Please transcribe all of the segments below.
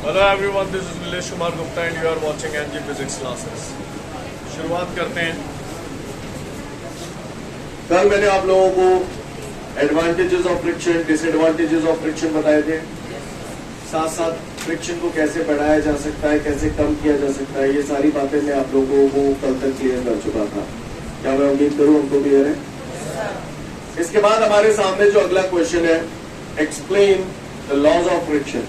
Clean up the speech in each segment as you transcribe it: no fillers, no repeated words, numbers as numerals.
Hello everyone, this is Nilesh Kumar Gupta and you are watching NG physics classes. शुरुआत करते हैं। कल मैंने आप लोगों को advantages of friction, disadvantages of friction बताए थे। साथ साथ फ्रिक्शन को कैसे बढ़ाया जा सकता है, कैसे कम किया जा सकता है, ये सारी बातें मैं आप लोगों को कल तक क्लियर कर चुका था। क्या मैं उम्मीद करूं हमको क्लियर है? इसके बाद हमारे सामने जो अगला क्वेश्चन है, explain the laws of friction.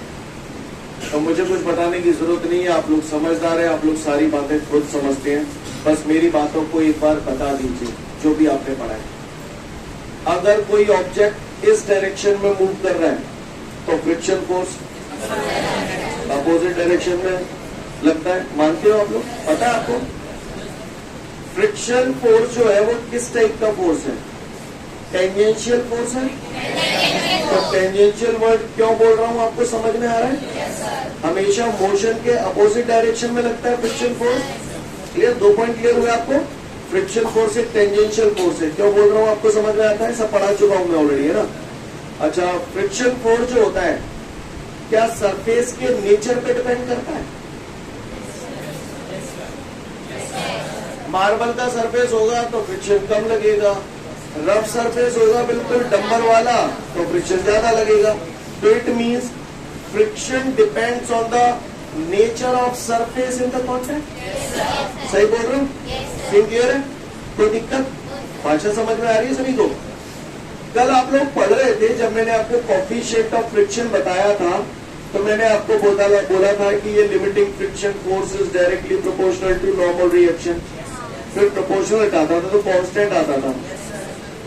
तो मुझे कुछ बताने की जरूरत नहीं है, आप लोग समझदार हैं, आप लोग सारी बातें खुद समझते हैं। बस मेरी बातों को एक बार बता दीजिए जो भी आपने पढ़ा है। अगर कोई ऑब्जेक्ट इस डायरेक्शन में मूव कर रहा है तो फ्रिक्शन फोर्स अपोजिट डायरेक्शन में लगता है। मानते हो आप लोग? पता है आपको? फ्रिक्शन फोर्स जो है वो किस टाइप का फोर्स है? टेंजेंशियल फोर्स है। तो टेंजेंशियल वर्ड क्यों बोल रहा हूं, आपको समझ में आ रहा है? हमेशा मोशन के अपोजिट डायरेक्शन में लगता है friction force. Clear? 2 point clear हुए आपको? फ्रिक्शन फोर्स एक टेंजेंशियल फोर्स है। क्यों बोल रहा हूं, आपको समझ में आता है? सब पढ़ा चुका हूं मैं ऑलरेडी, है ना? अच्छा, फ्रिक्शन फोर्स जो होता है क्या सरफेस के नेचर पे डिपेंड करता है? मार्बल का सरफेस होगा तो फ्रिक्शन कम लगेगा, रफ सरफेस होगा बिल्कुल डंबर वाला तो फ्रिक्शन ज्यादा लगेगा। तो it means friction depends on the nature of surface in the contact. सही बोल रहे हो? क्लियर है? कोई दिक्कत? भाषा समझ में आ रही है सभी को? कल आप लोग पढ़ रहे थे, जब मैंने आपको कोएफिशिएंट ऑफ फ्रिक्शन बताया था तो मैंने आपको बोला था कि ये limiting friction force is directly proportional to normal reaction. फिर प्रोपोर्शनल आता था तो कांस्टेंट आता था,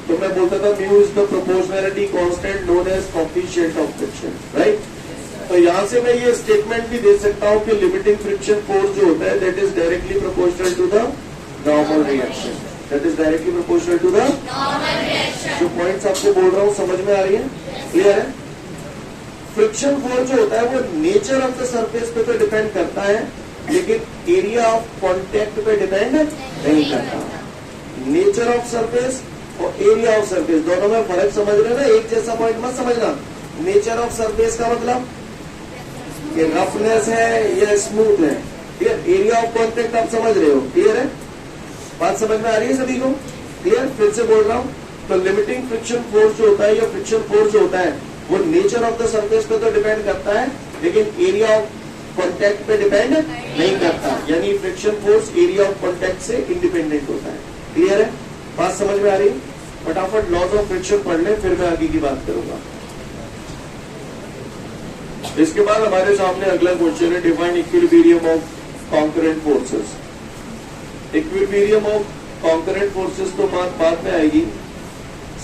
तो मैं बोलता था mu is the proportionality constant known as coefficient of friction, right? तो यहां से मैं ये स्टेटमेंट भी दे सकता हूं कि लिमिटिंग फ्रिक्शन फोर्स जो होता है that is directly proportional to the normal reaction. That is directly proportional to the normal reaction. जो पॉइंट्स आपको बोल रहा हूं समझ में आ रही है? क्लियर है? फ्रिक्शन फोर्स जो होता है वो नेचर ऑफ द सरफेस पे तो डिपेंड करता है, लेकिन एरिया ऑफ कॉन्टेक्ट पे डिपेंड नहीं करता। नेचर ऑफ सरफेस और एरिया ऑफ सरफेस दोनों में फर्क समझ रहे हो ना? एक जैसा पॉइंट मत समझना। नेचर ऑफ सरफेस का मतलब ये रफनेस है या स्मूथ है। क्लियर? एरिया ऑफ कॉन्टेक्ट आप समझ रहे हो? क्लियर है? बात समझ में आ रही है सभी को? क्लियर? फिर से बोल रहा हूं, तो लिमिटिंग फ्रिक्शन फोर्स जो होता है या फ्रिक्शन फोर्स जो होता है वो नेचर ऑफ द सरफेस पे तो डिपेंड करता है, लेकिन एरिया ऑफ कॉन्टेक्ट पे डिपेंड नहीं करता। यानी friction force area of contact से इंडिपेंडेंट होता है। क्लियर है? बात समझ में आ रही है? फटाफट लॉज ऑफ फ्रिक्शन पढ़ ले, फिर मैं आगे की बात करूंगा। इसके बाद हमारे सामने अगला क्वेश्चन है, define equilibrium of concurrent forces. Equilibrium of concurrent forces तो बात बाद में आएगी।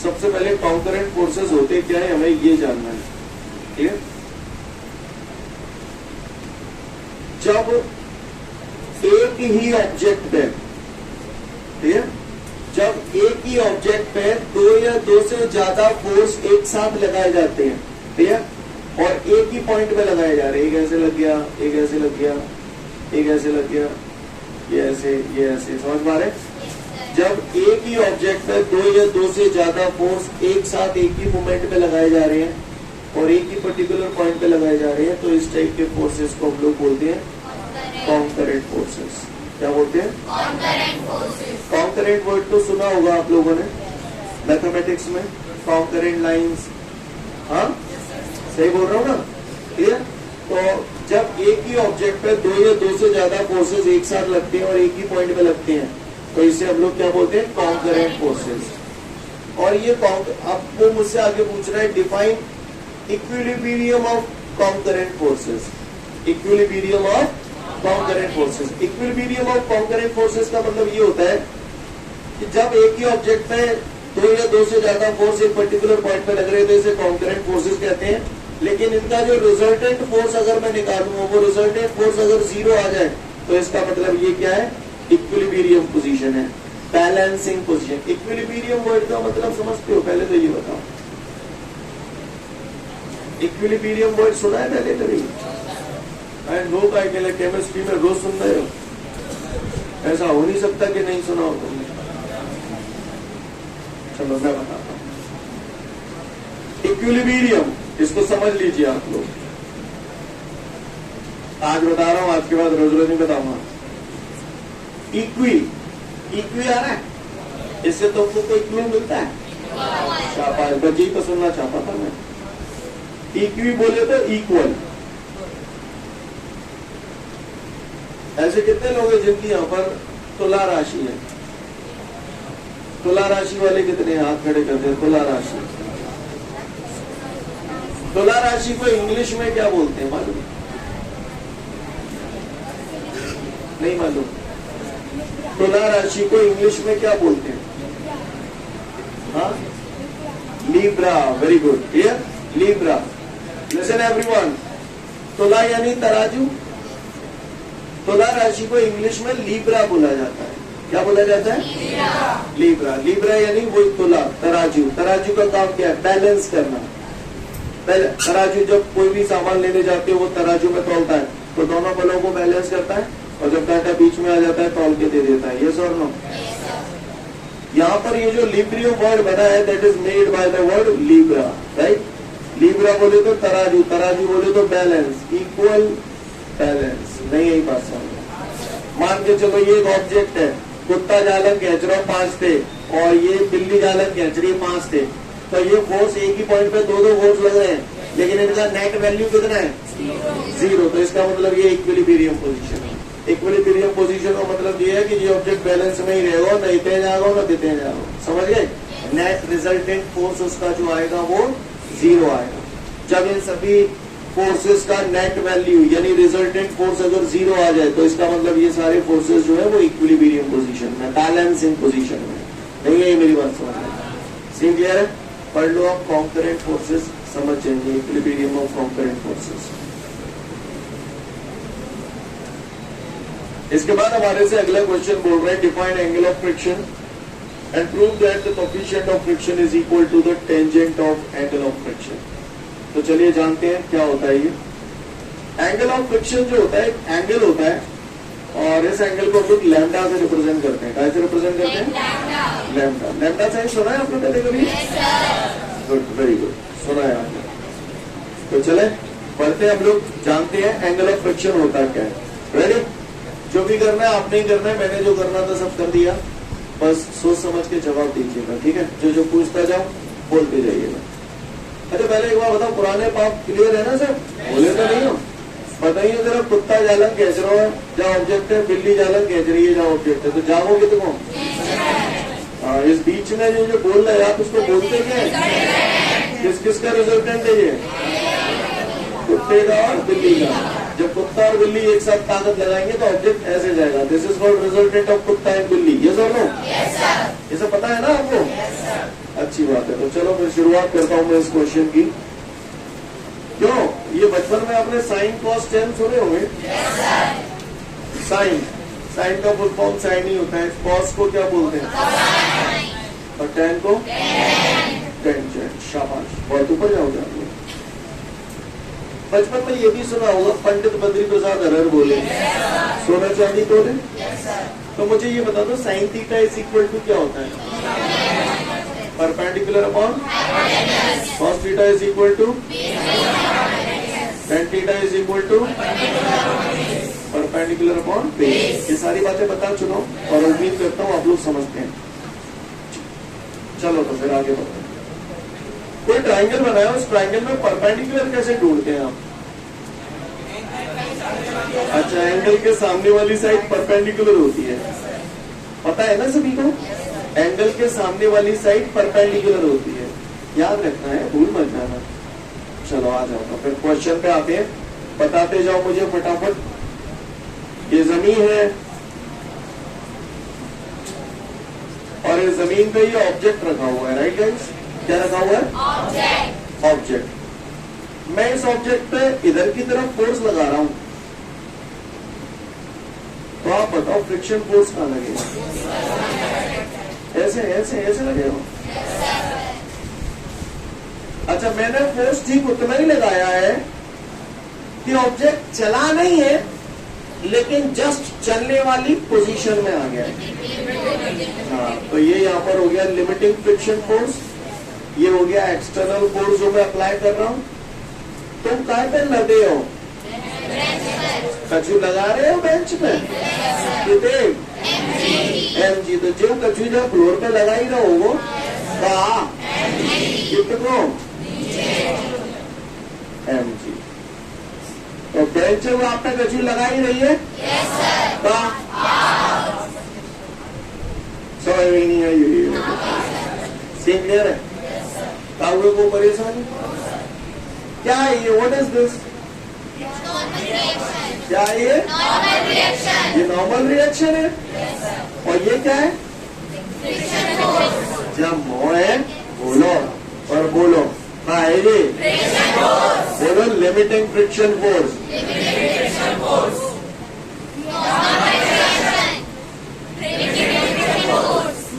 सबसे पहले कॉन्करेंट फोर्सेस होते क्या है हमें ये जानना है। क्लियर? जब एक ही ऑब्जेक्ट पे, क्लियर, जब एक ही ऑब्जेक्ट पे 2 या 2 से ज्यादा फोर्स एक साथ लगाए जाते हैं, क्लियर, और एक ही पॉइंट पे लगाए जा रहे हैं, एक ऐसे लग गया, एक ऐसे लग गया, एक ऐसे लग गया, ये ऐसे, समझ पा रहे? जब एक ही ऑब्जेक्ट पे 2 या 2 से ज्यादा फोर्स एक साथ एक ही मोमेंट पे लगाए जा रहे हैं और एक ही पर्टिकुलर पॉइंट पे लगाए जा रहे हैं, तो इस टाइप के फोर्सेस को हम लोग बोलते हैं कॉन्करेंट फोर्सेस। क्या बोलते हैं? कॉन्करेंट वर्ड तो सुना होगा आप लोगों ने मैथमेटिक्स में, कॉन्करेंट लाइंस। हाँ, सही बोल रहा हूँ ना? क्लियर? तो जब एक ही ऑब्जेक्ट पे 2 या 2 से ज्यादा फोर्सेस एक साथ लगते हैं और एक ही पॉइंट पे लगते हैं, तो इसे हम लोग क्या बोलते हैं? Concurrent forces. और ये आपको मुझसे आगे पूछ रहा है, define equilibrium of concurrent forces. Equilibrium of concurrent forces. Equilibrium of concurrent forces का मतलब ये होता है कि जब एक ही ऑब्जेक्ट में 2 या 2 से ज्यादा फोर्स एक पर्टिकुलर पॉइंट पे लग रहे हैं तो इसे कॉन्करेंट फोर्सेस कहते हैं, लेकिन इनका जो रिजल्टेंट फोर्स अगर मैं निकालूं, वो रिजल्टेंट फोर्स अगर 0 आ जाए तो इसका मतलब ये क्या है? इक्विलिब्रियम पोजीशन है, बैलेंसिंग पोजीशन। इक्विलिब्रियम वर्ड का मतलब समझते हो? पहले तो ये बताओ, इक्विलिब्रियम वर्ड सुना है पहले कभी? नो का अकेले केमिस्ट्री में रोज सुन रहे हो, ऐसा हो नहीं सकता कि नहीं सुना हो तुमने। चलो मैं बताता हूं। इक्विलिब्रियम, इसको समझ लीजिए आप लोग। आज बता रहा हूं, आज के बाद रोज रोज नहीं बताऊंगा। इक्वी, इक्वी आ रहा है, इससे तुमको कोई क्लू मिलता है? शाबाश, बच्ची तो सुनना चाहता था मैं। इक्वी बोले तो इक्वल। ऐसे कितने लोग हैं जिनकी यहाँ पर तुला राशि है? तुला राशि वाले कितने हाथ खड़े करते हैं? तुला राशि, तुला राशि को इंग्लिश में क्या बोलते हैं मालूम? नहीं मालूम? तुला राशि को इंग्लिश में क्या बोलते हैं? हाँ, Libra. Very good, clear? Libra. Listen everyone, तुला यानी तराजू। तुला राशि को इंग्लिश में लीब्रा बोला जाता है। क्या बोला जाता है? लीब्रा। लीब्रा यानी वही तुला, तराजू। तराजू का काम क्या है? बैलेंस करना। तराजू जब कोई भी सामान लेने जाते हो वो तराजू में तौलता है, तो दोनों बलों को बैलेंस करता है, और जब कांटा बीच में आ जाता है तौल के दे देता है। यस और नो? यहाँ पर ये जो लिब्रियो वर्ड बना है, that is made by the word Libra, right? Libra बोले तो तराजू, तराजू बोले तो बैलेंस, इक्वल बैलेंस। नहीं यही बात समझ। मान के चलो ये एक ऑब्जेक्ट है, कुत्ता जालन खींच रहा 5 थे और ये बिल्ली जालन खींच रही 5 थे, तो ये फोर्स एक ही पॉइंट पे दो फोर्स लग रहे हैं, लेकिन इनका नेट वैल्यू कितना है? 0। तो इसका मतलब ये इक्विलिब्रियम पोजीशन है। इक्विलिब्रियम पोजीशन का मतलब ये है कि ये ऑब्जेक्ट बैलेंस में ही रहेगा, नहीं तेज आएगा ना तेज आएगा। समझ गए? नेट रिजल्टेंट फोर्स उसका जो आएगा वो 0 आएगा। जब इन सभी फोर्सेस का नेट वैल्यू यानी रिजल्टेंट फोर्स अगर 0 आ जाए, तो इसका मतलब ये सारे फोर्सेस जो है वो इक्विलिब्रियम पोजीशन में, बैलेंसिंग पोजीशन में। नहीं है मेरी बात समझ में? सीन क्लियर है? पढ़ लो आप, कॉन्करेंट फोर्सेस समझ जाएंगे, इक्विलिब्रियम ऑफ कॉन्करेंट फोर्सेस। इसके बाद हमारे से अगला क्वेश्चन बोल रहे हैं, define angle of friction and prove that the coefficient of friction is equal to the tangent of angle of friction. तो चलिए जानते हैं क्या होता है ये एंगल ऑफ फ्रिक्शन। जो होता है एंगल होता है, और इस एंगल को हम लोग लैम्डा से रिप्रेजेंट करते हैं। कैसे रिप्रेजेंट करते हैं? लैम्डा। लैम्डा साइन सुना है आपने पहले कभी? गुड, वेरी गुड, सुना है आपने। तो चले पढ़ते हैं, हम लोग जानते हैं एंगल ऑफ फ्रिक्शन होता क्या है। रेडी? जो भी करना है आपने ही करना है, मैंने जो करना था सब कर दिया, बस सोच समझ के जवाब दीजिएगा, ठीक है? जो पूछता जाओ बोलते जाइएगा। अच्छा पहले एक बार बताओ, पुराने पाप क्लियर है ना सर? बोले तो नहीं हो? बताइए जरा, कुत्ता जालन खींच रहा है जहाँ ऑब्जेक्ट है, बिल्ली जालन खींच रही है जहाँ ऑब्जेक्ट है, तो जाओगे तो कौन? इस बीच में जो बोल रहे हैं आप उसको बोलते क्या है? किस किस का रिजल्टेंट है ये? कुत्ते का और बिल्ली का। जब कुत्ता और बिल्ली एक साथ ताकत लगाएंगे तो ऑब्जेक्ट ऐसे जाएगा। This is called resultant of कुत्ता एंड बिल्ली। यस और नो? ये सब पता है ना आपको? अच्छी बात है। तो चलो मैं शुरुआत करता हूँ मैं इस क्वेश्चन की। क्यों? ये बचपन में आपने साइन कॉस टेन सुने होंगे। साइन, साइन का फुल फॉर्म साइन ही होता है। कॉस को क्या बोलते हैं? और टेन को टेंजेंट। शाबाश, बहुत ऊपर जाओगे आप लोग। बचपन में ये भी सुना होगा, पंडित बद्री प्रसाद हरर बोले, सोना चांदी तोले। तो मुझे ये बता दो, sine theta is equal to क्या होता है? Perpendicular upon cos theta is equal to tan theta is equal to perpendicular upon base. ये सारी बातें बता चुका हूं और उम्मीद करता हूँ आप लोग समझते हैं। चलो तो फिर आगे बढ़ते हैं। कोई ट्राइंगल बनाया, उस ट्राइंगल में परपेंडिकुलर कैसे ढूंढते हैं आप? अच्छा, एंगल के सामने वाली साइड परपेंडिकुलर होती है, पता है ना सभी को? एंगल के सामने वाली साइड परपेंडिकुलर होती है, याद रखना है, भूल मत जाना। चलो आ जाओ फिर क्वेश्चन पे आते हैं, बताते जाओ मुझे फटाफट। ये जमीन है और इस जमीन पे ये ऑब्जेक्ट रखा हुआ है, राइट गाइस? क्या रखा हुआ है? ऑब्जेक्ट। ऑब्जेक्ट। मैं इस ऑब्जेक्ट पे इधर की तरफ फोर्स लगा रहा हूं, तो आप बताओ फ्रिक्शन फोर्स कहां लगेगा? ऐसे ऐसे ऐसे लगेगा। अच्छा, मैंने फोर्स ठीक उतना ही लगाया है कि ऑब्जेक्ट चला नहीं है, लेकिन जस्ट चलने वाली पोजीशन में आ गया है। हाँ, तो ये यहाँ पर हो गया लिमिटिंग फ्रिक्शन फोर्स, ये हो गया एक्सटर्नल फोर्स जो मैं अप्लाई कर रहा हूं। तुम कहां पे लदे हो? कछु लगा रहे हो बेंच में? कितने? mg। तो जो कछु जब फ्लोर पे लगा ही रहो वो कहा कितनो mg। तो बेंच है वो आप पे कछु लगा ही रही है कहा समझ में नहीं आई ये सेम क्लियर है? काउडे को परेशानी क्या है ये? What is this? क्या है ये? ये नॉर्मल रिएक्शन है। और ये क्या है? जब मो है बोलो और बोलो हाँ है ये बोलो limiting friction force.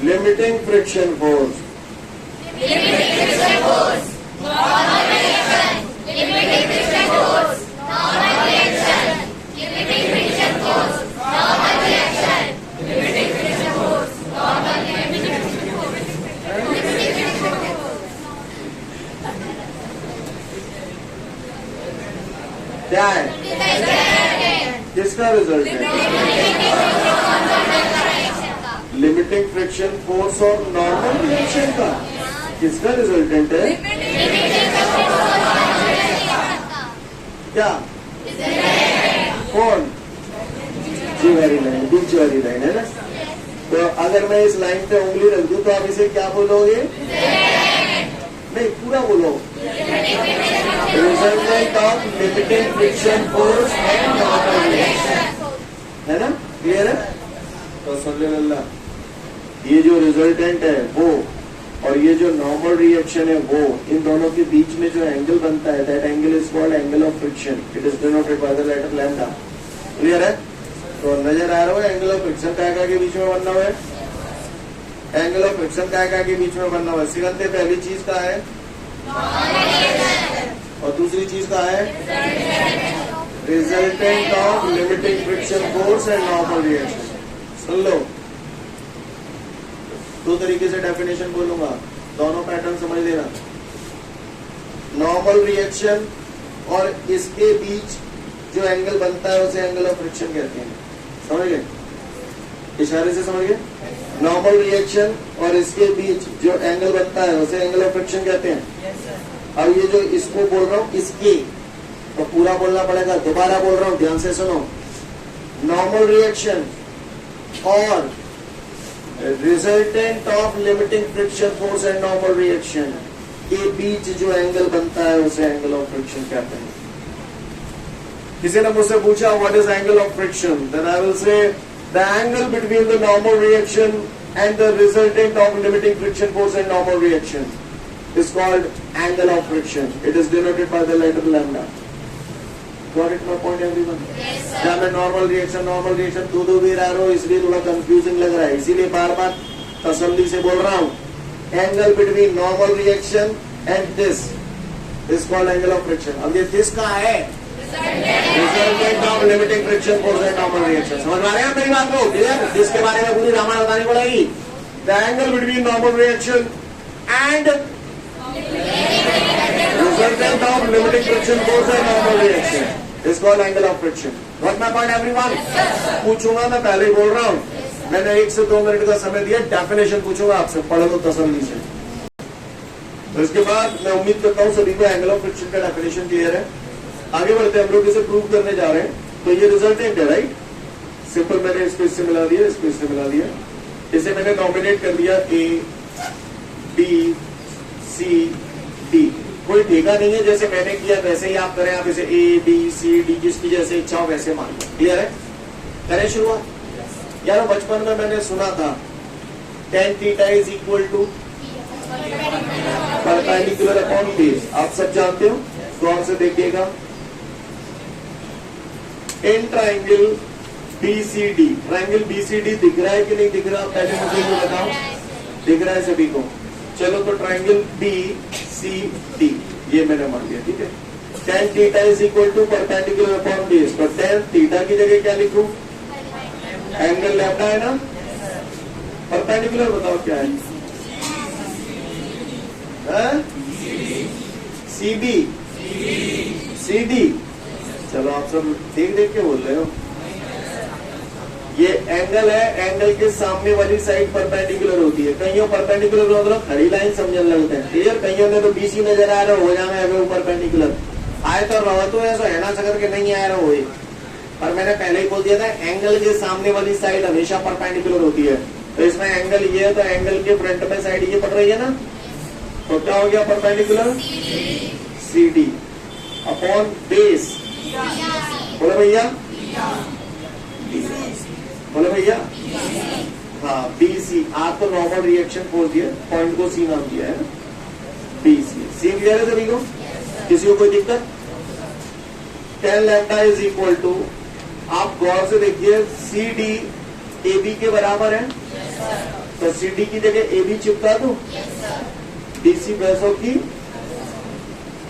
Limiting friction force. क्या है? किसका रिजल्ट है? लिमिटिंग फ्रिक्शन फोर्स और नॉर्मल रिएक्शन का किसका रिजल्टेंट है? क्या? कौन? जी वाली लाइन, बीच वाली लाइन है ना। तो अगर मैं इस लाइन पे उंगली रख दूं तो आप इसे क्या बोलोगे? नहीं पूरा बोलो। Resultant of limiting friction force and normal reaction, है ना? क्लियर है? तो सल्लल्लाहु ये जो रिजल्टेंट है वो और ये जो नॉर्मल रिएक्शन है वो, इन दोनों के बीच में जो एंगल बनता है that angle is called angle of friction. It is denoted by the letter lambda. Clear है? तो नजर आ रहा है एंगल ऑफ फ्रिक्शन क्या के बीच में बनना हुआ है? एंगल ऑफ फ्रिक्शन क्या के बीच में बनना हुआ है? सिकंदे पहली चीज का है और दूसरी चीज का है resultant of limiting friction force and normal reaction. सुन लो, दो तरीके से डेफिनेशन बोलूंगा, दोनों पैटर्न समझ लेना। नॉर्मल रिएक्शन और इसके बीच जो एंगल बनता है उसे एंगल ऑफ फ्रिक्शन कहते हैं। समझ गए? इशारे से समझ गए? नॉर्मल रिएक्शन और इसके बीच जो एंगल बनता है उसे एंगल ऑफ फ्रिक्शन कहते हैं। अब ये जो इसको बोल रहा हूं इसकी, तो पूरा बोलना पड़ेगा, दोबारा बोल रहा हूं, ध्यान से सुनो। नॉर्मल रिएक्शन और resultant of limiting friction force and normal reaction के बीच जो एंगल बनता है उसे एंगल ऑफ फ्रिक्शन कहते हैं। किसी ने मुझसे पूछा what is angle of friction, then I will say the angle between the normal reaction and the resultant of limiting friction force and normal reaction is called angle of friction. It is denoted by the letter lambda. Got it my point everyone? Yes sir. जहाँ मैं normal reaction दो भी रहा हूँ इसलिए थोड़ा confusing लग रहा है, इसीलिए बार बार तसल्ली से बोल रहा हूँ। Angle between normal reaction and this is called angle of friction. अब ये this का है resultant of limiting friction force and normal reaction। समझ में आ रहे हैं मेरी बात को? क्लियर? जिसके बारे में पूरी रामायण बतानी पड़ेगी। The angle between normal reaction and resultant of limiting friction force and normal reaction is called angle of friction. Got my point everyone? पूछूंगा, मैं पहले ही बोल रहा हूँ, मैंने 1 से 2 मिनट का समय दिया, डेफिनेशन पूछूंगा आपसे, पढ़ो तो तसल्ली से। तो इसके बाद मैं उम्मीद करता हूँ सभी को एंगल ऑफ फ्रिक्शन का डेफिनेशन क्लियर है। आगे बढ़ते हैं, हम लोग इसे प्रूव करने जा रहे हैं। तो ये रिजल्टेंट है, राइट? सिंपल, मैंने इसको इससे मिला दिया, इसको इससे मिला दिया, इसे मैंने नॉमिनेट कर दिया A B C D। कोई ठेका नहीं है, जैसे मैंने किया वैसे ही आप करें। आप इसे A B C D जिसकी जैसे इच्छा हो वैसे मान लो। क्लियर है? करें शुरुआत। यार बचपन में मैंने सुना था tan theta is equal to perpendicular upon base. आप सब जानते हो, गौर से देखिएगा। In triangle BCD, triangle BCD दिख रहा है कि नहीं दिख रहा? पहले मुझे ये बताओ, दिख रहा है सभी को? चलो तो ट्राइंगल BCD ये मैंने मान लिया, ठीक है। tan theta is equal to perpendicular upon base, तो tan थीटा की जगह क्या लिखूं? एंगल लैम्डा है ना। परपेंडिकुलर बताओ क्या है? CB CD चलो आप सब देख देख के बोल रहे हो। ये एंगल है, एंगल के सामने वाली साइड परपेंडिकुलर होती है। कईयों परपेंडिकुलर मतलब खड़ी लाइन समझने लगते हैं, क्लियर। कईयों ने तो बीसी नजर आ रहा हो जाना है परपेंडिकुलर आए तो रहो तो ऐसा है ना सकर के नहीं आ रहा हो। पर मैंने पहले ही बोल दिया था एंगल के सामने वाली साइड हमेशा परपेंडिकुलर होती है। तो इसमें एंगल ये है तो एंगल के फ्रंट में साइड ये पड़ रही है ना, तो क्या हो गया परपेंडिकुलर CD अपॉन बेस। बोले भैया, बोले भैया, हाँ BC। आप तो नॉर्मल रिएक्शन फोर्स दिया, पॉइंट को C नाम दिया है, BC। सी क्लियर है सभी को? किसी को कोई दिक्कत? 10 लैम्डा इज इक्वल टू, आप गौर से देखिए CD AB के बराबर है, तो CD की जगह AB चिपका दो, DC बेसों की,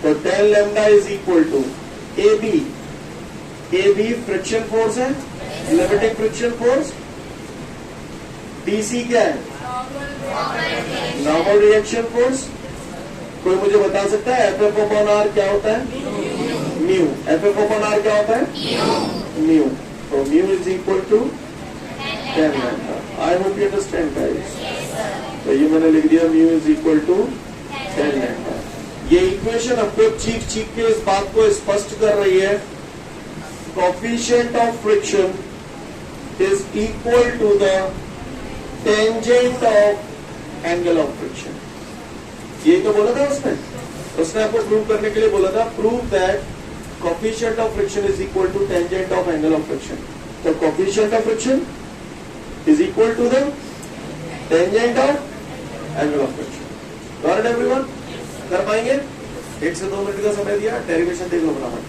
तो 10 lambda is equal to AB friction force है, लिमिटिंग फ्रिक्शन फोर्स। DC क्या है? Normal reaction force. कोई मुझे बता सकता है FF अपॉन R क्या होता है? म्यू। FF अपॉन R क्या होता है? म्यू। तो mu is equal to 10 lambda. I hope you understand guys. तो ये मैंने लिख दिया mu is equal to 10 lambda. ये इक्वेशन आपको चीख चीख के इस बात को स्पष्ट कर रही है, coefficient of friction is equal to the tangent of angle of friction. ये तो बोला था उसने आपको प्रूव करने के लिए बोला था, prove that coefficient of friction is equal to tangent of angle of friction. तो coefficient of friction is equal to the tangent of angle of friction. Got it everyone? कर पाएंगे? 1 से 2 मिनट का समय दिया, डेरिवेशन देख लो फटाफट।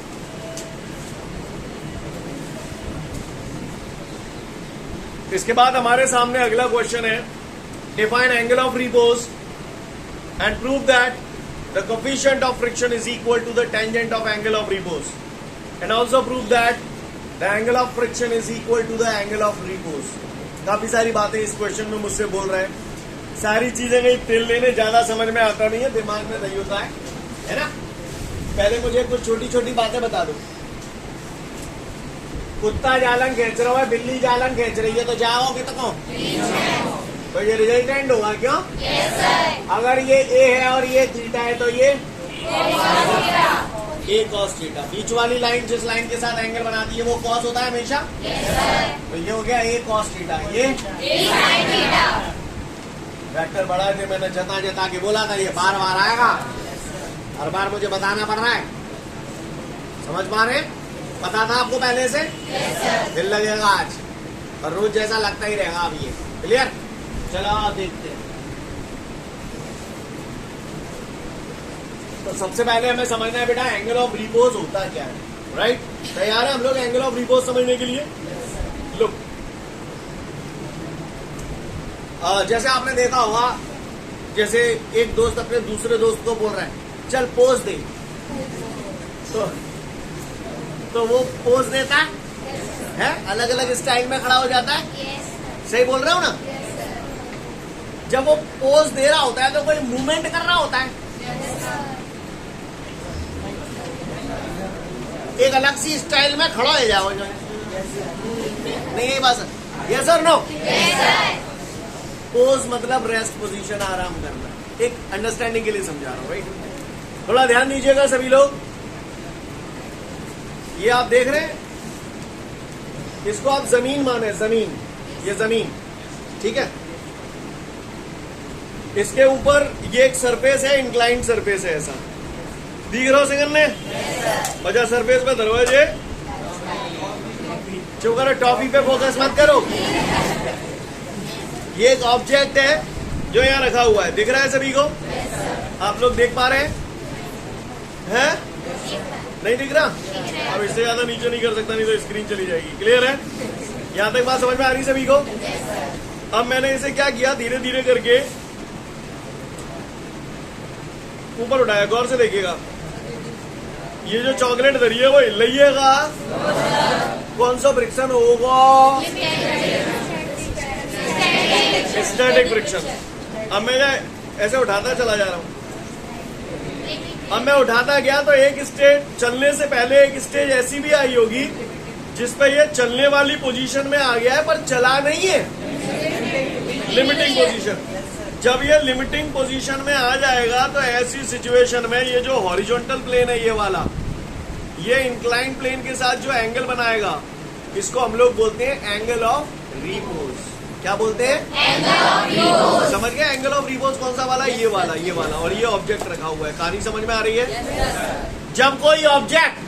इसके बाद हमारे सामने अगला क्वेश्चन है, define angle of repose and prove that the coefficient of friction is equal to the tangent of angle of repose and also prove that the angle of friction is equal to the angle of repose. काफी सारी बातें इस question में मुझसे बोल रहे हैं, सारी चीजें कहीं तेल लेने ज्यादा समझ में आता नहीं है, दिमाग में नहीं होता है ना। पहले मुझे कुछ छोटी छोटी बातें बता दो। कुत्ता जालन खींच रहा है, बिल्ली जालन खींच रही है, तो जाओगे तो कौन? तो ये रिजल्टेंट होगा क्यों? अगर ये ए है और ये थीटा है तो ये ए कॉस थीटा। बीच वाली लाइन जिस लाइन के साथ एंगल बनाती है वो कॉस होता है हमेशा। तो ये हो गया ए कॉस थीटा, ये वेक्टर बड़ा थे, मैंने जता जता के बोला था ये बार बार आएगा, हर बार मुझे बताना पड़ रहा है। समझ पा रहे? पता था आपको पहले से? दिल लगेगा आज, और रोज जैसा लगता ही रहेगा अब ये। क्लियर? चलो देखते हैं। तो सबसे पहले हमें समझना है बेटा एंगल ऑफ रिपोज होता क्या है, राइट? तैयार है हम लोग एंगल ऑफ रिपोज समझने के लिए? लुक, जैसे आपने देखा होगा, जैसे एक दोस्त अपने दूसरे दोस्त को बोल रहा है चल पोज दे, तो वो पोज देता है, अलग अलग स्टाइल में खड़ा हो जाता है। सही बोल रहे हो ना? जब वो पोज दे रहा होता है तो कोई मूवमेंट कर रहा होता है, एक अलग सी स्टाइल में खड़ा हो जाओ। नहीं बस यस और नो? पोज मतलब रेस्ट पोजीशन, आराम करना। एक अंडरस्टैंडिंग के लिए समझा रहा हूं, राइट? थोड़ा ध्यान दीजिएगा सभी लोग। ये आप देख रहे हैं, इसको आप जमीन माने, जमीन, ये जमीन, ठीक है। इसके ऊपर ये एक सरफेस है, इंक्लाइंड सरफेस है, ऐसा दिख रहा हो सेकंड ने? वजह सरफेस पे दरवाजे चुप करो, टॉपी पे फोकस मत करो। ये एक ऑब्जेक्ट है जो यहाँ रखा हुआ है, दिख रहा है सभी को? आप लोग देख पा रहे हैं? नहीं दिख रहा? अब इससे ज्यादा नीचे नहीं कर सकता, नहीं तो स्क्रीन चली जाएगी। क्लियर है? यहाँ तक बात समझ में आ रही सभी को? अब मैंने इसे क्या किया, धीरे धीरे करके ऊपर उठाया। गौर से देखिएगा, ये जो चॉकलेट धरी है वो हिलाइएगा, कौन सा फ्रिक्शन होगा? Static friction. अब मैं ऐसे उठाता चला जा रहा हूँ, अब मैं उठाता गया तो एक स्टेज चलने से पहले एक स्टेज ऐसी भी आई होगी जिसपे ये चलने वाली पोजीशन में आ गया है पर चला नहीं है, लिमिटिंग पोजीशन। जब ये लिमिटिंग पोजीशन में आ जाएगा तो ऐसी सिचुएशन में ये जो हॉरिजॉन्टल प्लेन है ये वाला, ये इंक्लाइन प्लेन के साथ जो एंगल बनाएगा इसको हम लोग बोलते हैं एंगल ऑफ रिपोज। क्या बोलते हैं? Angle of repose. समझ गए? एंगल ऑफ रिपोज कौन सा वाला? ये वाला, ये वाला। और ये ऑब्जेक्ट रखा हुआ है, कहानी समझ में आ रही है? जब कोई ऑब्जेक्ट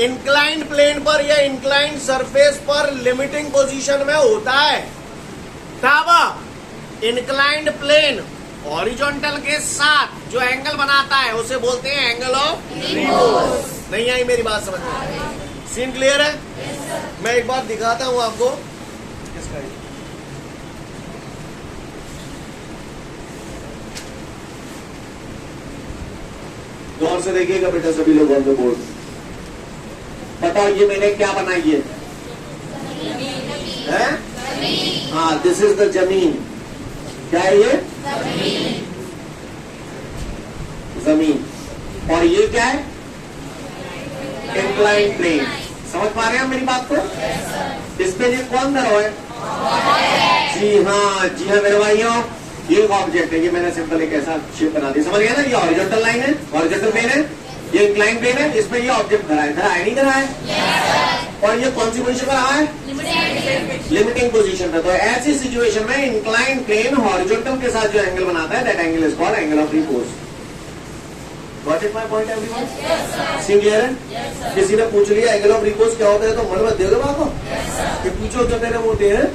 इंक्लाइन प्लेन पर या इंक्लाइन सरफेस पर लिमिटिंग पोजीशन में होता है तब इंक्लाइंड प्लेन हॉरिजॉन्टल के साथ जो एंगल बनाता है उसे बोलते हैं एंगल ऑफ रिपोज। नहीं आई मेरी बात समझ में? सीन क्लियर है? मैं एक बार दिखाता हूं आपको। किसका है? गौर से देखिएगा बेटा सभी लोग ऑन द बोर्ड। बताओ ये मैंने क्या बनाई है? हाँ, दिस इज द जमीन। क्या है ये? जमीन। और ये क्या है? Incline plane. समझ पा रहे हैं मेरी बात को? इस पे ये कौन धरा है? जी हाँ मेरे भाइयों, ये एक ऑब्जेक्ट है। ये मैंने सिंपल एक ऐसा शेप बना दिया, समझ गया ना? ये हॉरिजॉन्टल लाइन है, हॉरिजॉन्टल प्लेन है, ये इंक्लाइन प्लेन है, इसमें ये ऑब्जेक्ट धरा है। धरा है नहीं धरा है? और ये कौन सी पोजीशन पर रहा है? लिमिटिंग पोजीशन पे। तो ऐसी सिचुएशन में इंक्लाइन प्लेन हॉरिजॉन्टल के साथ जो एंगल बनाता है that angle is called angle of repose. Got it my point everyone? Scene clear है? किसी ने पूछ लिया एंगल ऑफ रिपोज क्या होता है तो मन में दे दो बात को कि पूछो तो मेरे मोटे हैं।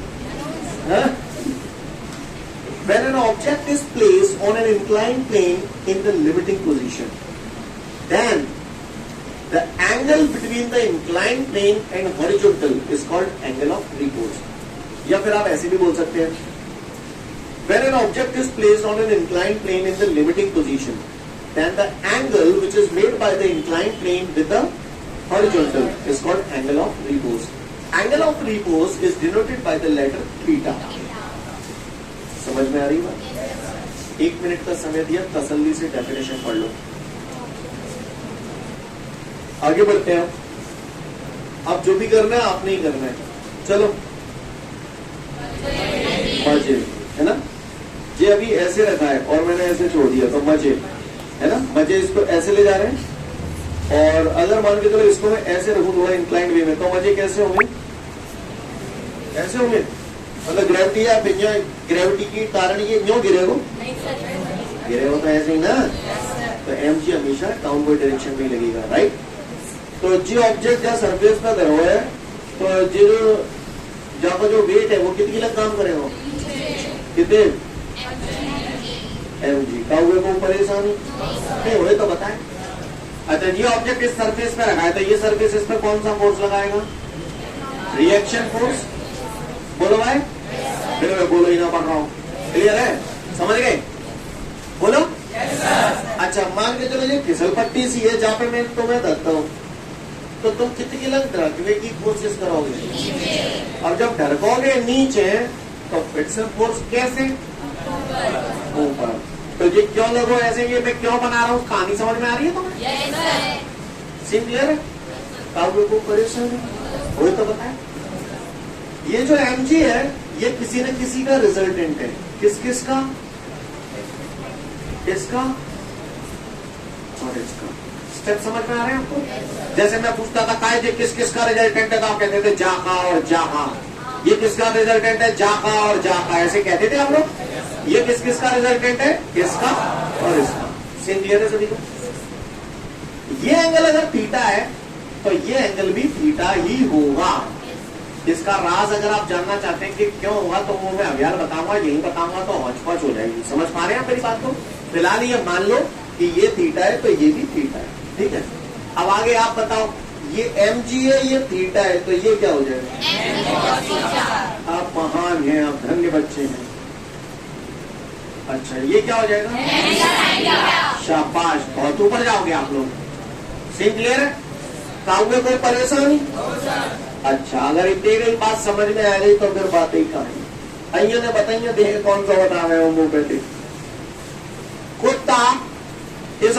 When an object is placed on an inclined plane in the limiting position, then the angle between the inclined plane and horizontal is called angle of repose. या फिर आप ऐसे भी बोल सकते हैं, when an object is placed on an inclined plane in the limiting position, then the angle which is made by the inclined plane with the horizontal is called angle of repose. Angle of repose is denoted by the letter theta. समझ में आ रही बात? 1 minute का समय दिया, तसल्ली से definition पढ़ लो। आगे बढ़ते हैं। अब जो भी करना है आपने ही करना है। चलो मजे है ना? ये अभी ऐसे रखा है और मैंने ऐसे छोड़ दिया तो मजे है ना? मजे इसको ऐसे ले जा रहे हैं और अगर मान के चलो इसको मैं ऐसे रखूं थोड़ा इंक्लाइंड वे में तो मजे कैसे होंगे? ऐसे होंगे। मतलब ग्रेविटी या ग्रेविटी की कारण ये न्यों गिरे हो? गिरे हो तो ऐसे ही ना? तो mg हमेशा डाउनवर्ड डायरेक्शन में लगेगा, राइट? तो जो ऑब्जेक्ट या सरफेस पर धरा हुआ है तो जो जहाँ का जो वेट है वो कितनी लग काम करेगा? कितने? mg। का हुए को परेशानी नहीं हुए तो बताए। अच्छा, ये ऑब्जेक्ट इस सरफेस पे रखा है तो ये सरफेस इस पर कौन सा फोर्स लगाएगा? Reaction force. बोलो भाई, फिर मैं बोलो ही ना पढ़ रहा हूँ। क्लियर है? समझ गए? बोलो। अच्छा, मान के चलो ये फिसल पट्टी सी है जहाँ पे मैं तुम्हें धरता हूँ तो तुम कितनी लग ढरकने की कोशिश करोगे? और जब ढरकोगे नीचे तो फिक्सल फोर्स कैसे? ऊपर। तो ये क्यों लगो ऐसे? ये मैं क्यों बना रहा हूँ? कहानी समझ में आ रही है तुम्हें? सीन क्लियर है? काबू को परेशानी वही तो बताए। ये जो mg है ये किसी न किसी का रिजल्टेंट है। किसका? इसका और इसका। स्टेप समझ में आ रहे हैं आपको? जैसे मैं पूछता था काय किसका रिजल्टेंट है तो आप कहते थे जाका और जाका। ये किसका रिजल्टेंट है? जाका और जाका। ऐसे कहते थे आप लोग। ये किसका रिजल्टेंट है? इसका और इसका। सेम क्लियर है सभी को? ये एंगल अगर थीटा है तो ये एंगल भी थीटा ही होगा। इसका राज अगर आप जानना चाहते हैं कि क्यों होगा तो वो मैं अभियान बताऊंगा, यही बताऊंगा तो हौच-पौच हो जाएगी। समझ पा रहे हैं आप मेरी बात को? फिलहाल ये मान लो कि ये थीटा है तो ये भी थीटा है, ठीक है? अब आगे आप बताओ, ये mg है ये थीटा है तो ये क्या हो जाएगा? आप महान हैं, आप धन्य बच्चे हैं। अच्छा, ये क्या हो जाएगा? शाबाश, बहुत ऊपर जाओगे आप लोग। सीन क्लियर है? काम में कोई परेशानी? अच्छा, अगर इतनी गई बात समझ में आ गई तो फिर बात ही कहानी। आइए ने बताइए, देखें कौन सा बता रहे हो मुंह पे। कुत्ता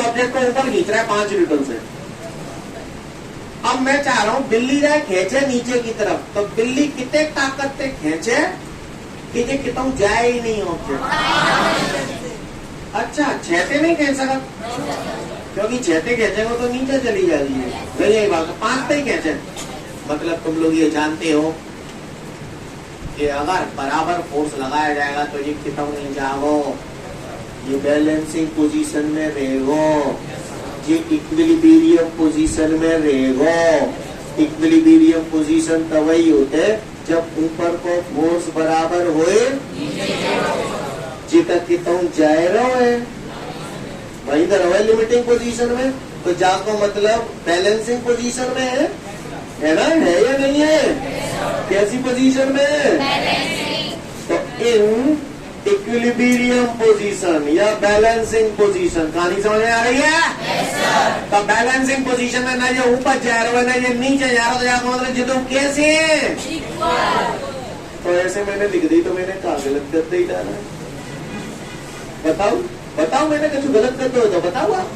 ऑब्जेक्ट को ऊपर खींच रहा है 5 न्यूटन से। अब मैं चाह रहा हूं बिल्ली जाए खींचे नीचे की तरफ, तो बिल्ली कितने ताकत से खींचे कि ये कितना जाए ही नहीं ऑब्जेक्ट। अच्छा, छेते नहीं खींच सका, क्योंकि छेते खींचेंगे तो नीचे चली जा रही है। यही बात 5 पे ही खींचे। मतलब तुम लोग ये जानते हो कि अगर बराबर फोर्स लगाया जाएगा तो ये कितना नहीं जाओ, ये बैलेंसिंग पोजीशन में रहेगो, ये इक्विलिब्रियम पोजीशन में रहेगो। इक्विलिब्रियम पोजीशन तभी होते जब ऊपर को फोर्स बराबर होए, जितना कितना जाए रहो है वही इधर है लिमिटिंग पोजीशन में, तो जाको मतलब बैलेंसिंग पोजीशन में है ना, है या नहीं है? कैसी पोजीशन में है? तो इन इक्विलिब्रियम पोजीशन या बैलेंसिंग पोजीशन, कहानी समझ में आ रही है? yes, तो बैलेंसिंग पोजीशन में ना ये ऊपर जा रहा है ना ये नीचे जा रहा है, तो जाको मतलब जितना कैसे तो ऐसे मैंने लिख दी, तो मैंने कहा गलत करते ही डाला। बताओ बताओ, मैंने कुछ गलत करते हो तो बताओ आप।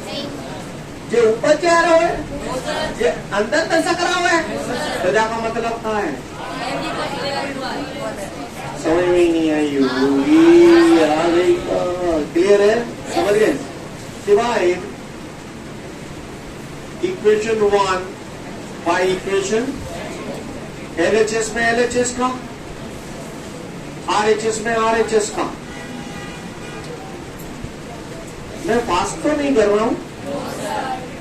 जो ऊपर जा रहा है ये अंदर तक करा हुआ है, तो जाका मतलब कहा है? समझ में ही नहीं आई होगी, आ गई। क्लियर है? समझ गए? सिवाय इक्वेशन 1 बाई इक्वेशन LHS में LHS का, RHS में RHS का। मैं पास तो नहीं कर रहा हूं,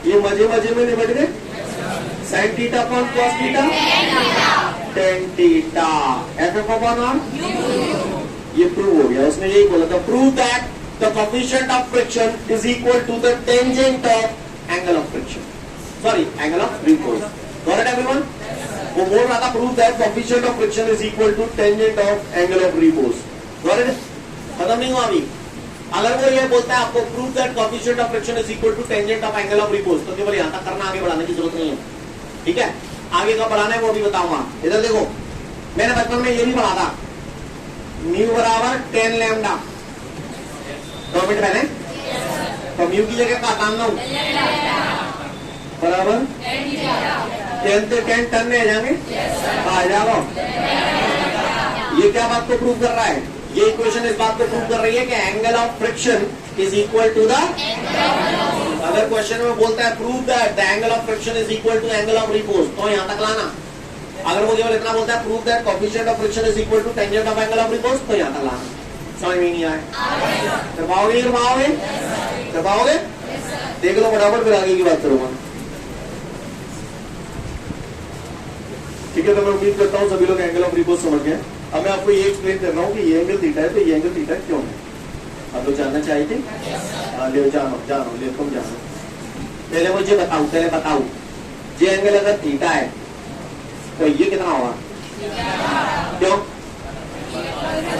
ये मजे मजे में निपट गए। Sine theta upon cos theta, tan theta, F upon R, ये प्रूव हो गया। उसने यही बोला था, prove that the coefficient of friction is equal to the tangent of angle of friction, sorry angle of repose. Got it everyone? वो बोल रहा था prove that coefficient of friction is equal to tangent of angle of repose. Got it? खत्म नहीं हुआ अभी। अगर वो ये बोलता है आपको prove that coefficient of friction is equal to tangent of angle of repose, तो केवल यहां तक करना, आगे बढ़ाने की जरूरत नहीं है। ठीक है, आगे का बढ़ाना है वो भी बताऊंगा। इधर देखो, मैंने बचपन में ये भी पढ़ा था, म्यू बराबर 10 लैम्डा। 2 मिनट पहले तो म्यू की जगह का काम ना बराबर 10 से 10 टन में आ जाएंगे, आ जाओ। ये क्या बात को प्रूव कर रहा है? ये इक्वेशन इस बात को प्रूव कर रही है कि angle of friction is equal to the, अगर क्वेश्चन में बोलता है prove that the angle of friction is equal to angle of repose, तो यहां तक लाना। अगर वो केवल इतना बोलता है prove that coefficient of friction is equal to tangent of angle of repose, तो यहां तक लाना। समझ में नहीं आए? कर पाओगे? कर पाओगे? कर पाओगे? देख लो बराबर, फिर आगे की बात करूंगा। ठीक है, तो मैं उम्मीद करता हूं सभी लोग एंगल ऑफ रिपोज समझ गए। अब मैं आपको ये एक्सप्लेन कर रहा हूँ कि ये एंगल थीटा है, तो ये एंगल थीटा क्यों है। आप लोग जानना चाहिए थे? ले जानो जानो, ले तुम जानो। पहले मुझे बताओ, पहले बताओ, ये एंगल अगर थीटा है तो ये कितना होगा? क्यों?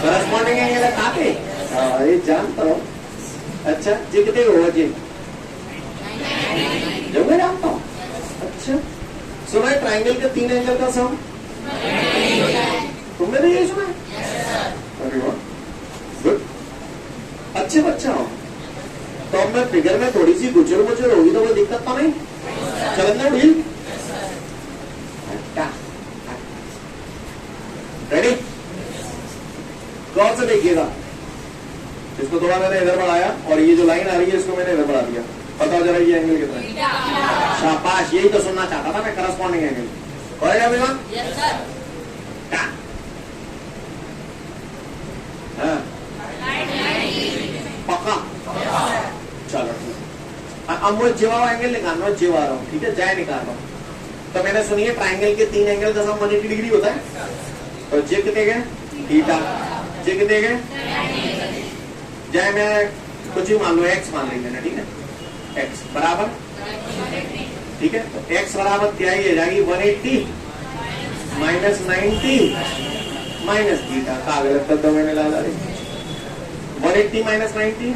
करस्पॉन्डिंग एंगल है कहाँ पे? ये जानता हूँ। अच्छा, ये कितने होगा जी? जो मैं जानता हूँ। अच्छा, सुना है ट्राइंगल के 3 एंगल का सम? तुमने भी यही सुना है? अरे वाह, गुड, अच्छे बच्चा हो। तो अब मैं फिगर में थोड़ी सी गुजर मुजर होगी तो कोई दिक्कत तो नहीं? चलना ढील, रेडी? गौर से देखिएगा, इसको थोड़ा मैंने इधर बढ़ाया और ये जो लाइन आ रही है इसको मैंने इधर बढ़ा दिया। बताओ जरा ये एंगल कितना है? शाबाश, यही तो सुनना चाहता था मैं, करस्पॉन्डिंग एंगल। और एवरीवन? Yes sir. पक्का? चलो ठीक है। अब मुझे जेवा एंगल निकालना है, जेवा रहा हूँ, ठीक है, जाए निकाल रहा हूँ। तो मैंने सुनिए ट्राइंगल के 3 एंगल का सम 180 डिग्री होता है। तो जे कितने गए? थीटा। जे कितने गए? जाए मैं कुछ ही मान लो, एक्स मान लेंगे ना, ठीक है, एक्स बराबर, ठीक है, तो एक्स बराबर क्या ही जाएगी? 180 माइनस 90 माइनस थीटा। का गलत कर दो मैंने, लाला 180 माइनस 90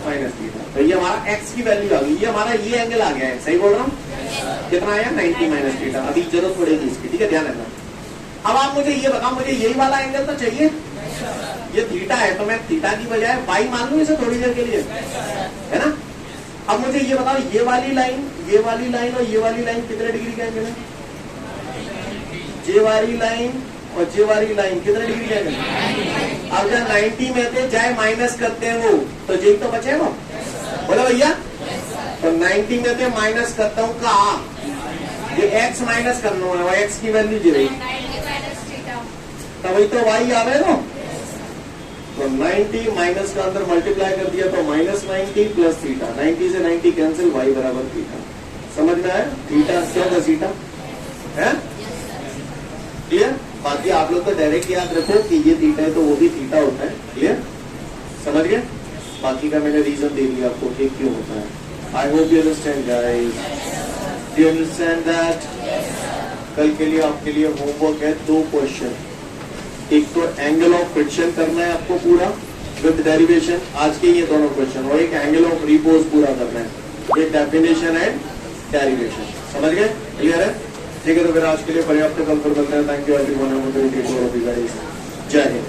माइनस थीटा। तो ये हमारा एक्स की वैल्यू आ गई, ये हमारा ये एंगल आ गया है। सही बोल रहा हूँ? कितना आया? 90 माइनस थीटा। अभी जरूरत पड़ेगी इसकी, ठीक है, ध्यान रखना। अब आप मुझे ये बताओ, मुझे यही वाला एंगल तो चाहिए। ये थीटा है तो मैं थीटा की बजाय वाई मान लूं इसे थोड़ी देर के लिए, है ना? अब मुझे ये बताओ, ये वाली लाइन और ये वाली लाइन कितने डिग्री के एंगल है? जे वाली लाइन और जे वाली लाइन कितने डिग्री के एंगल? अब जब 90 में थे, चाहे माइनस करते हैं वो, तो जे तो बचेगा। बोला भैया, तो 90 में थे माइनस करता हूँ कहा, ये x माइनस करना है, और x की वैल्यू जी रही, तभी तो y आवे ना। तो 90 माइनस का अंदर मल्टीप्लाई कर दिया तो माइनस 90 प्लस थीटा, 90 से 90 कैंसिल, y बराबर थीटा। समझ में आया? थीटा क्या था? थीटा है क्लियर? बाकी आप लोग तो डायरेक्ट याद रखो कि ये थीटा है तो वो भी थीटा होता है। क्लियर? समझ गए? बाकी का मैंने रीजन दे दिया आपको कि क्यों होता है। आई hope you understand guys, you understand that. कल के लिए आपके लिए होमवर्क है 2 क्वेश्चन। एक तो एंगल ऑफ फ्रिक्शन करना है आपको पूरा विद डेरिवेशन, आज के ये दोनों क्वेश्चन, और एक एंगल ऑफ रिपोज पूरा करना है, एक डेफिनेशन एंड डेरिवेशन। समझ गए? क्लियर है? ठीक है, तो फिर आज के लिए पर्याप्त। कल पर मिलते हैं। Thank you everyone. जय हिंद।